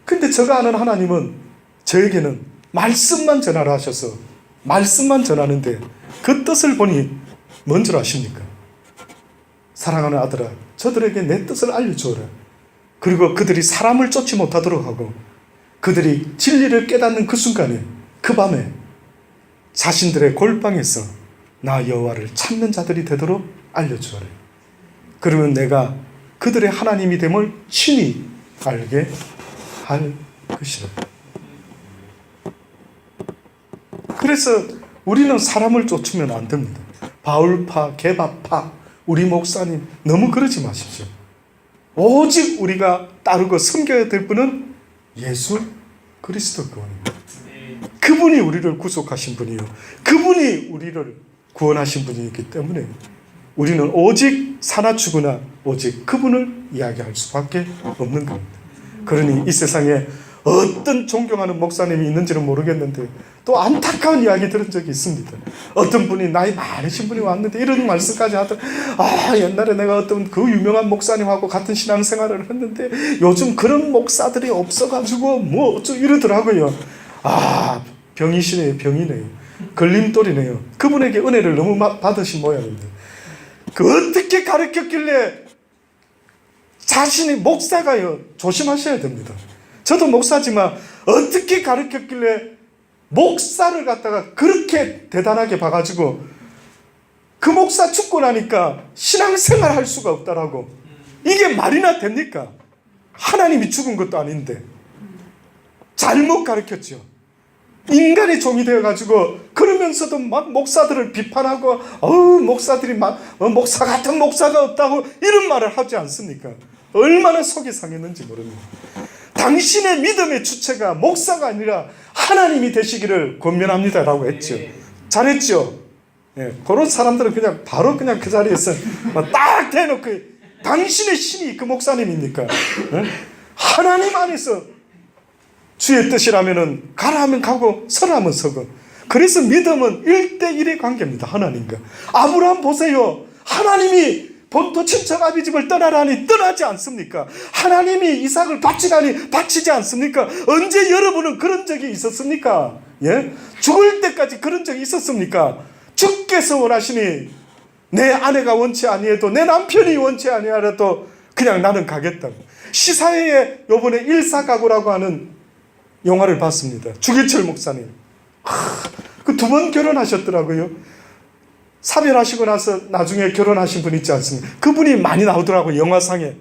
근데 제가 아는 하나님은 저에게는 말씀만 전하라 하셔서 말씀만 전하는데 그 뜻을 보니 뭔 줄 아십니까? 사랑하는 아들아, 저들에게 내 뜻을 알려주어라. 그리고 그들이 사람을 쫓지 못하도록 하고 그들이 진리를 깨닫는 그 순간에, 그 밤에 자신들의 골방에서 나 여호와를 찾는 자들이 되도록 알려주어라. 그러면 내가 그들의 하나님이 됨을 친히 알게 할 것이라. 그래서 우리는 사람을 쫓으면 안 됩니다. 바울파, 개바파, 우리 목사님 너무 그러지 마십시오. 오직 우리가 따르고 섬겨야 될 분은 예수 그리스도 그분입니다. 그분이 우리를 구속하신 분이요, 그분이 우리를 구원하신 분이기 때문에 우리는 오직 사나 죽으나 오직 그분을 이야기할 수밖에 없는 겁니다. 그러니 이 세상에 어떤 존경하는 목사님이 있는지는 모르겠는데 또 안타까운 이야기 들은 적이 있습니다. 어떤 분이 나이 많으신 분이 왔는데 이런 말씀까지 하더라. 옛날에 내가 어떤 그 유명한 목사님하고 같은 신앙생활을 했는데 요즘 그런 목사들이 없어가지고 뭐 어쩌고 이러더라고요. 병이시네요. 병이네요. 걸림돌이네요. 그분에게 은혜를 너무 받으신 모양입니다. 그 어떻게 가르쳤길래 자신이 목사가요, 조심하셔야 됩니다. 저도 목사지만 어떻게 가르쳤길래 목사를 갖다가 그렇게 대단하게 봐가지고 그 목사 죽고 나니까 신앙생활 할 수가 없다라고. 이게 말이나 됩니까? 하나님이 죽은 것도 아닌데 잘못 가르쳤죠. 인간의 종이 되어가지고 그러면서도 막 목사들을 비판하고 목사들이 막 목사 같은 목사가 없다고 이런 말을 하지 않습니까? 얼마나 속이 상했는지 모릅니다. 당신의 믿음의 주체가 목사가 아니라 하나님이 되시기를 권면합니다라고 했죠. 잘했죠. 그런 사람들은 그냥 바로 그냥 그 자리에서 딱 대놓고 당신의 신이 그 목사님입니까? 하나님 안에서 주의 뜻이라면은 가라 하면 가고 서라 하면 서고. 그래서 믿음은 1대1의 관계입니다. 하나님과. 아브라함 보세요. 하나님이 본토 친척 아비집을 떠나라니 떠나지 않습니까? 하나님이 이삭을 바치라니 바치지 않습니까? 언제 여러분은 그런 적이 있었습니까? 죽을 때까지 그런 적이 있었습니까? 주께서 원하시니 내 아내가 원치 아니해도 내 남편이 원치 아니하여도 그냥 나는 가겠다고. 시사회에 요번에 일사가구라고 하는 영화를 봤습니다. 주기철 목사님. 그 2번 결혼하셨더라고요. 사별하시고 나서 나중에 결혼하신 분 있지 않습니까? 그분이 많이 나오더라고요, 영화상에.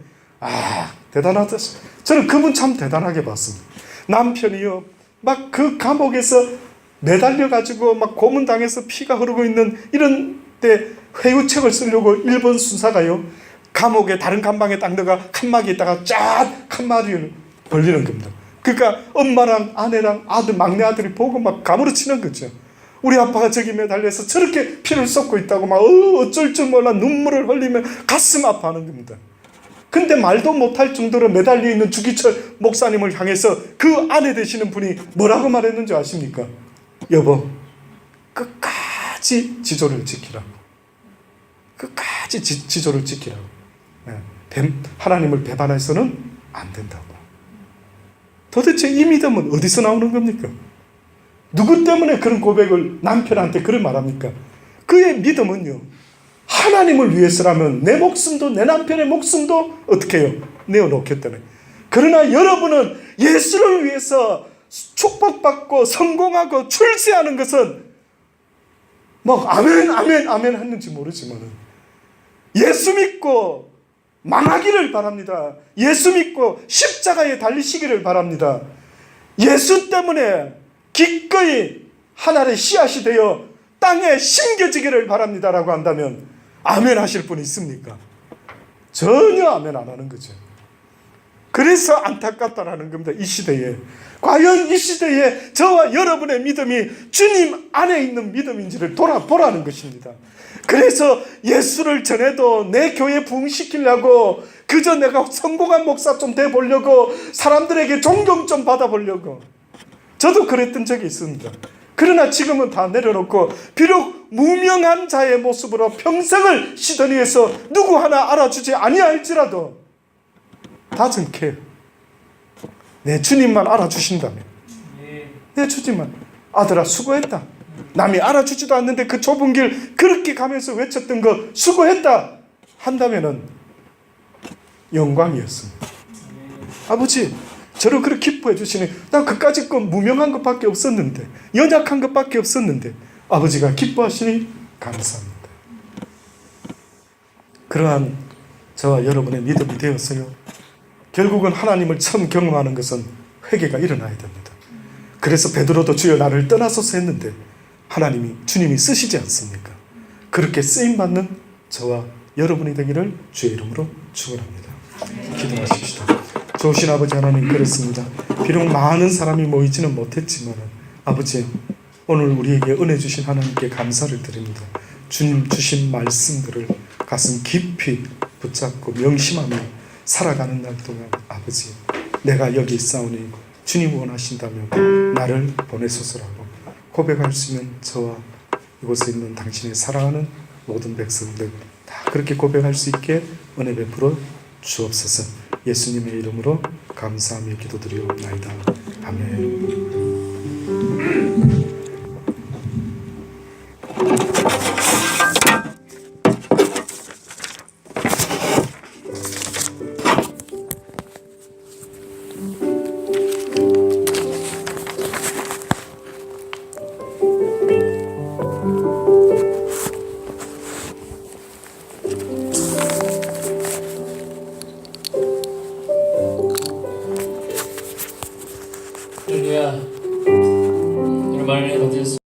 대단하다. 저는 그분 참 대단하게 봤습니다. 남편이요, 막 그 감옥에서 매달려가지고 막 고문당해서 피가 흐르고 있는 이런 때 회유책을 쓰려고 일본 순사가요, 감옥에 다른 감방에 딱 넣어가 칸막이 있다가 쫙 칸막이를 벌리는 겁니다. 그러니까 엄마랑 아내랑 아들, 막내 아들이 보고 막 가무르치는 거죠. 우리 아빠가 저기 매달려서 저렇게 피를 쏟고 있다고 막 어쩔 줄 몰라 눈물을 흘리며 가슴 아파하는 겁니다. 근데 말도 못할 정도로 매달려 있는 주기철 목사님을 향해서 그 아내 되시는 분이 뭐라고 말했는지 아십니까? 여보, 끝까지 지조를 지키라고. 끝까지 지조를 지키라고. 하나님을 배반해서는 안 된다고. 도대체 이 믿음은 어디서 나오는 겁니까? 누구 때문에 그런 고백을 남편한테 그런 말합니까? 그의 믿음은요, 하나님을 위해서라면 내 목숨도 내 남편의 목숨도 어떻게 해요? 내어놓겠다네. 그러나 여러분은 예수를 위해서 축복받고 성공하고 출세하는 것은 뭐 아멘 아멘 아멘 했는지 모르지만 예수 믿고 망하기를 바랍니다. 예수 믿고 십자가에 달리시기를 바랍니다. 예수 때문에 기꺼이 하나의 씨앗이 되어 땅에 심겨지기를 바랍니다라고 한다면 아멘 하실 분이 있습니까? 전혀 아멘 안 하는 거죠. 그래서 안타깝다라는 겁니다. 이 시대에. 과연 이 시대에 저와 여러분의 믿음이 주님 안에 있는 믿음인지를 돌아보라는 것입니다. 그래서 예수를 전해도 내 교회 부흥시키려고, 그저 내가 성공한 목사 좀 돼보려고, 사람들에게 존경 좀 받아보려고, 저도 그랬던 적이 있습니다. 그러나 지금은 다 내려놓고 비록 무명한 자의 모습으로 평생을 시드니에서 누구 하나 알아주지 아니할지라도 다정케요. 내 주님만 알아주신다면, 내 주님만, 아들아 수고했다, 남이 알아주지도 않는데 그 좁은 길 그렇게 가면서 외쳤던 거 수고했다 한다면은 영광이었습니다. 아버지 저를 그렇게 기뻐해 주시니, 나 그까짓 건 무명한 것밖에 없었는데, 연약한 것밖에 없었는데 아버지가 기뻐하시니 감사합니다. 그러한 저와 여러분의 믿음이 되었어요. 결국은 하나님을 처음 경험하는 것은 회개가 일어나야 됩니다. 그래서 베드로도 주여 나를 떠나소서 했는데 하나님이, 주님이 쓰시지 않습니까? 그렇게 쓰임받는 저와 여러분이 되기를 주의 이름으로 축원합니다. 기도하십시다. 좋으신 아버지 하나님, 그렇습니다. 비록 많은 사람이 모이지는 못했지만 아버지, 오늘 우리에게 은혜 주신 하나님께 감사를 드립니다. 주님 주신 말씀들을 가슴 깊이 붙잡고 명심하며 살아가는 날 동안 아버지, 내가 여기 있사오니 주님 원하신다면 나를 보내소서라고 고백할 수 있는 저와 이곳에 있는 당신의 사랑하는 모든 백성들 다 그렇게 고백할 수 있게 은혜 베풀어 주옵소서. 예수님의 이름으로 감사하며 기도드리옵나이다. 아멘.